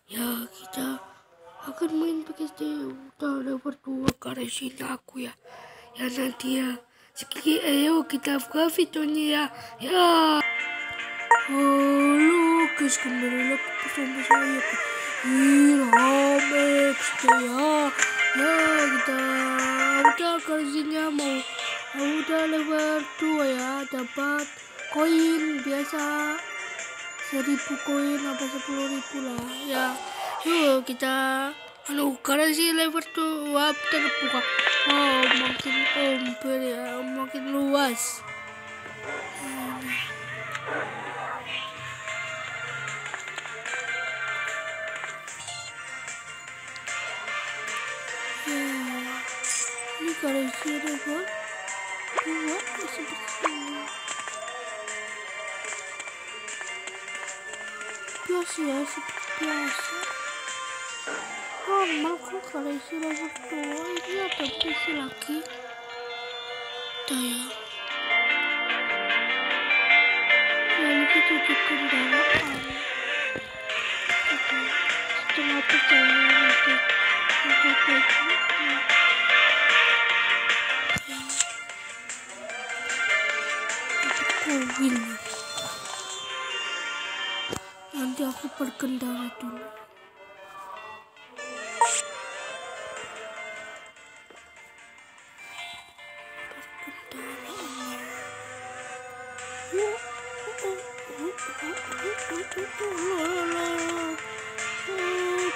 Ya, kita akan main PKSD udah level 2 karena sini aku ya. Ya nanti ya. Sekali ayo kita buka videonya ya. Ya. Halo guys, kembali lagi bersama saya Ilham XD ya. Ya kita udah kerjanya udah level 2 ya, dapat koin biasa 1000 koin apa 10.000 lah ya. Yuk kita karena sih level 2 terbuka makin ompel ya, makin luas. Ini kalau isi level 2 seperti ini. Biasa ya, seperti biasa. Normal kok kalau isi level 2. Ini ada isi lagi. Udah ya. Lalu kita tutup kendaraan. Setengah perjalanan itu. Koin. Nanti aku berkendara dulu.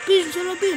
Bin, salah bin.